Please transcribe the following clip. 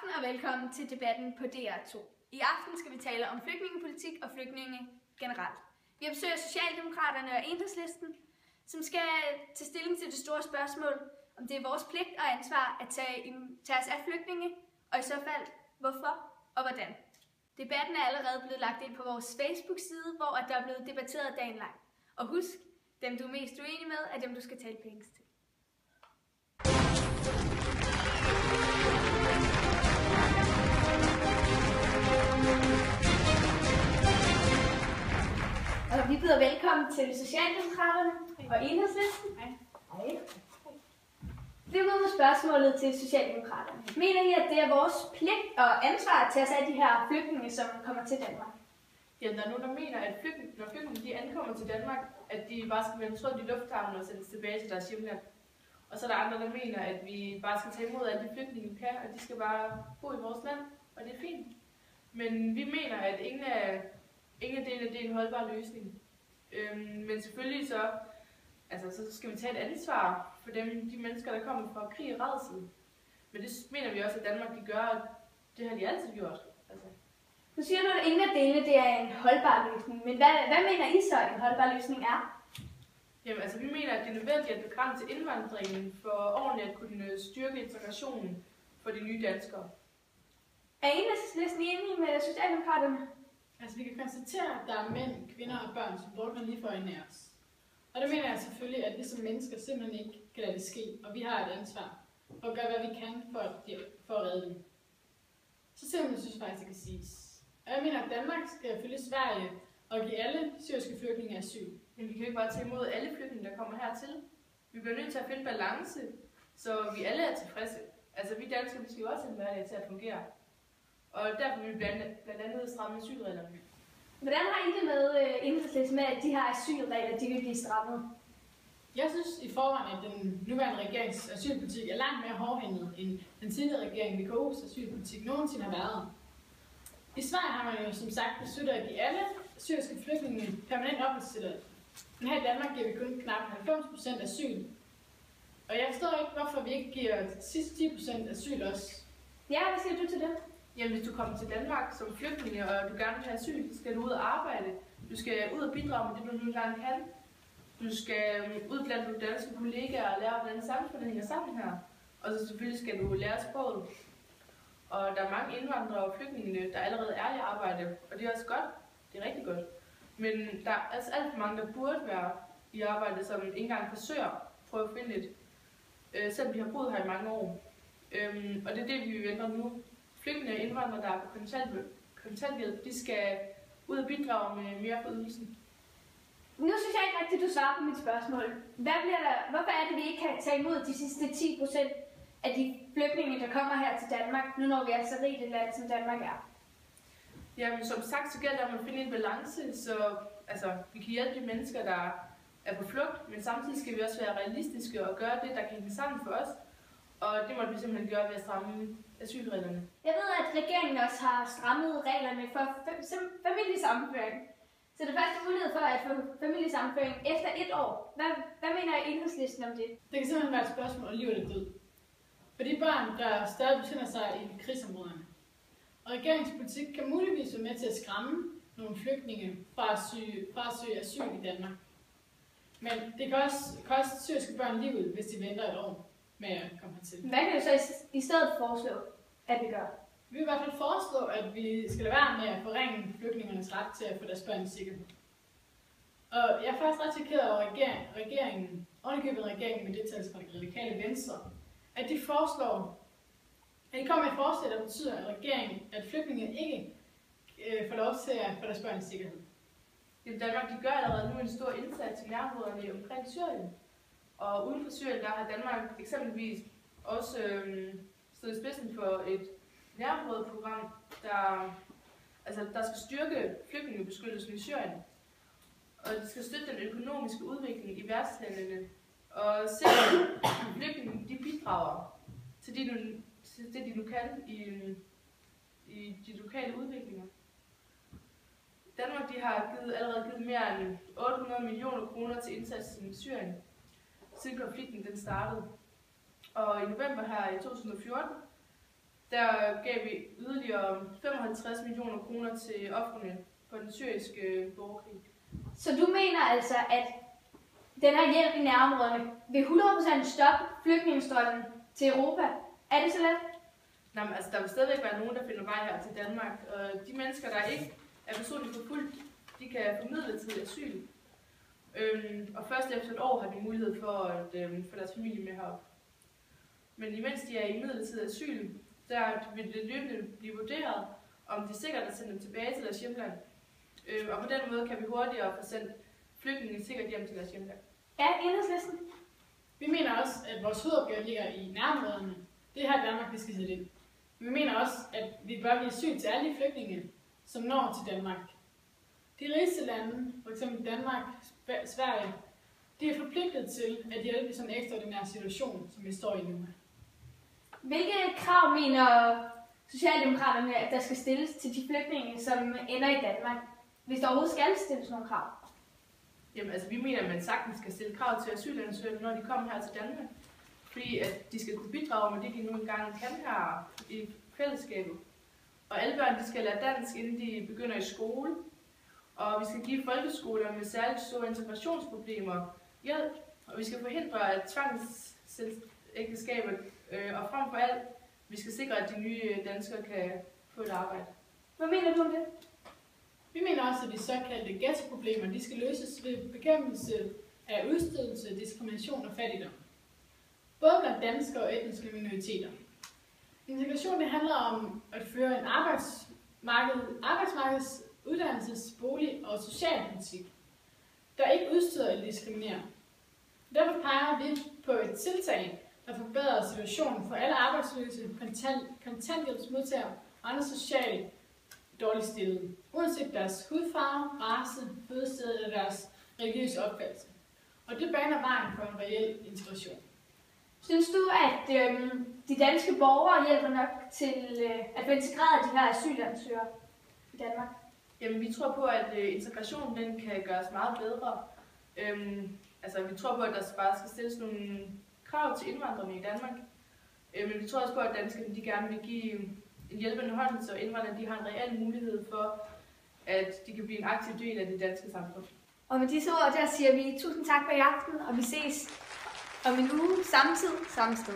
aften og velkommen til debatten på DR2. I aften skal vi tale om flygtningepolitik og flygtninge generelt. Vi har besøg af Socialdemokraterne og Enhedslisten, som skal tage stilling til det store spørgsmål, om det er vores pligt og ansvar at tage os af flygtninge, og i så fald hvorfor og hvordan. Debatten er allerede blevet lagt ind på vores Facebook-side, hvor der er blevet debatteret dagen lang. Og husk, dem du er mest uenig med, er dem du skal tale pænt til. Og vi byder velkommen til Socialdemokraterne og Enhedslisten. Hej. Det er med spørgsmålet til Socialdemokraterne. Mener I, at det er vores pligt og ansvar at tage os af de her flygtninge, som kommer til Danmark? Jamen, der er nogen, der mener, at når flygtninge ankommer til Danmark, at de bare skal være trygt i lufthavnen og sendes tilbage til deres hjemland. Og så er der andre, der mener, at vi bare skal tage imod alle de flygtninge, vi kan, og de skal bare bo i vores land, og det er fint. Men vi mener, at ingen af delene det er en holdbar løsning. Men selvfølgelig så skal vi tage et ansvar for de mennesker, der kommer fra krig og rædsel. Men det mener vi også, at Danmark de gør, og det har de altid gjort. Nu siger du, at ingen af delene det er en holdbar løsning, men hvad mener I så, en holdbar løsning er? Jamen vi mener, at det er nødvendigt at begrænse indvandringen for ordentligt at kunne styrke integrationen for de nye danskere. Er Enhedslisten enige med Socialdemokraterne? Vi kan konstatere, at der er mænd, kvinder og børn, som drukner lige for øjnene af os. Og det mener jeg selvfølgelig, at vi som mennesker simpelthen ikke kan lade det ske, og vi har et ansvar for at gøre, hvad vi kan for at redde dem. Så simpelthen synes jeg faktisk, det kan siges. Og jeg mener, at Danmark skal følge Sverige og give alle syriske flygtninge asyl. Men vi kan jo ikke bare tage imod alle flygtninge, der kommer hertil. Vi bliver nødt til at finde balance, så vi alle er tilfredse. Vi danskere, vi skal jo også have en hverdag til at fungere. Og derfor vil vi blandt andet stramme asylreglerne. Hvordan har I det med Enhedslisten med, at de her asylregler de vil blive strammet? Jeg synes i forvejen, at den nuværende regerings asylpolitik er langt mere hårdhændet end den tidligere regering VKO's asylpolitik nogensinde har været. I Sverige har man jo som sagt besluttet at give alle syriske flygtninge permanent opholdstilladelse. Men her i Danmark giver vi kun knap 90% asyl. Og jeg forstår ikke, hvorfor vi ikke giver de sidste 10% asyl også. Ja, hvad siger du til det? Jamen, hvis du kommer til Danmark som flygtning, og du gerne vil have asyl, så skal du ud og arbejde. Du skal ud og bidrage med det, du nu engang kan. Du skal ud blandt de danske kollegaer og lære, hvordan samfundet hænger sammen her. Og så selvfølgelig skal du lære sproget. Og der er mange indvandrere og flygtninge, der allerede er i arbejde, og det er også godt. Det er rigtig godt. Men der er altså alt for mange, der burde være i arbejde, som ikke engang forsøger at prøve at finde et, selvom vi har boet her i mange år. Og det er det, vi venter nu. Flygtninge og indvandrere, der er på kontanthjælp, de skal ud og bidrage med mere for ydelsen. Nu synes jeg ikke rigtigt, du svarer på mit spørgsmål. Hvorfor er det, vi ikke kan tage imod de sidste 10% af de flygtninge, der kommer her til Danmark, nu når vi er så rigt et land, som Danmark er? Jamen, som sagt, så gælder det om at finde en balance, så vi kan hjælpe de mennesker, der er på flugt, men samtidig skal vi også være realistiske og gøre det, der kan hænge sammen for os. Og det må vi simpelthen gøre ved at stramme asylreglerne. Jeg ved, at regeringen også har strammet reglerne for familiesammenføring. Så det er første mulighed for at få familiesammenføring efter 1 år. Hvad mener Enhedslisten om det? Det kan simpelthen være et spørgsmål om liv eller død. For de børn, der stadig befinder sig i krigsområderne. Og regeringspolitik kan muligvis være med til at skræmme nogle flygtninge fra at søge asyl i Danmark. Men det kan også koste syriske børn livet, hvis de venter 1 år med at komme hertil. Hvad kan du så i stedet foreslå, at vi gør? Vi vil i hvert fald foreslå, at vi skal lade være med at forringe flygtningernes ret til at få deres børn i sikkerhed. Og jeg er faktisk ret chokeret over regeringen, ovenikøbet regeringen med deltagelse fra det radikale Venstre, at de kommer med et forslag, der betyder, at flygtninge ikke får lov til at få deres børn i sikkerhed. I Danmark de gør allerede nu en stor indsats i nærområderne omkring Syrien. Og uden for Syrien, der har Danmark eksempelvis også stået i spidsen for et nærområdeprogram, der skal styrke flygtningebeskyttelsen i Syrien. Og det skal støtte den økonomiske udvikling i værtslandene. Og sikre, at flygtninge de bidrager til det, de nu kan i de lokale udviklinger. Danmark de har allerede givet mere end 800 millioner kroner til indsatsen i Syrien, siden konflikten den startede. Og i november her i 2014, der gav vi yderligere 55 millioner kroner til ofrene for den syriske borgerkrig. Så du mener altså, at den her hjælp i nærområderne vil 100% stoppe flygtningestrømmen til Europa? Er det så let? Nej, men altså, der vil stadigvæk være nogen, der finder vej her til Danmark. Og de mennesker, der ikke er personligt forfulgt, de kan få midlertidig asyl. Og først efter et år har de mulighed for at få deres familie med herop. Men imens de er i midlertidig asyl, der vil det løbende blive vurderet, om det er sikkert at sende dem tilbage til deres hjemland. Og på den måde kan vi hurtigere få sendt flygtninge sikkert hjem til deres hjemland. Ja, Enhedslisten. Vi mener også, at vores hovedopgave ligger i nærområderne. Det er her i Danmark, vi skal sætte ind. Vi mener også, at vi bør give asyl til alle de flygtninge, som når til Danmark. De rigeste lande, f.eks. Danmark, Sverige, de er forpligtet til at hjælpe i sådan en ekstraordinær situation, som vi står i nu. Hvilke krav mener Socialdemokraterne, at der skal stilles til de flygtninge, som ender i Danmark, hvis der overhovedet skal stilles nogle krav? Jamen altså, vi mener, at man sagtens skal stille krav til asylansøgere, når de kommer her til Danmark. Fordi at de skal kunne bidrage med det, de nu engang kan her i fællesskabet. Og alle børn, de skal lære dansk, inden de begynder i skole. Og vi skal give folkeskoler med særligt store integrationsproblemer hjælp. Og vi skal forhindre, at tvangsægteskaber, og frem for alt, vi skal sikre, at de nye danskere kan få et arbejde. Hvad mener du om det? Vi mener også, at de såkaldte ghettoproblemer, de skal løses ved bekæmpelse af udstødelse, diskrimination og fattigdom. Både blandt danskere og etniske minoriteter. Integration, det handler om at føre en arbejdsmarkeds, uddannelses-, bolig- og socialpolitik, der ikke udstøder eller diskriminerer. Derfor peger vi på et tiltag, der forbedrer situationen for alle arbejdsløse, kontanthjælpsmodtagere og andre socialt dårligt stillede, uanset deres hudfarve, race, fødested eller deres religiøse opfattelse. Og det baner vejen for en reel integration. Synes du, at de danske borgere hjælper nok til at få integreret de her asylansøgere i Danmark? Jamen, vi tror på, at integrationen den kan gøres meget bedre. Vi tror på, at der bare skal stilles nogle krav til indvandrerne i Danmark. Men vi tror også på, at danskerne de gerne vil give en hjælpende hånd, så indvandrerne de har en reel mulighed for, at de kan blive en aktiv del af det danske samfund. Og med disse ord, der siger vi tusind tak for i aften, og vi ses om en uge, samme tid, samme sted.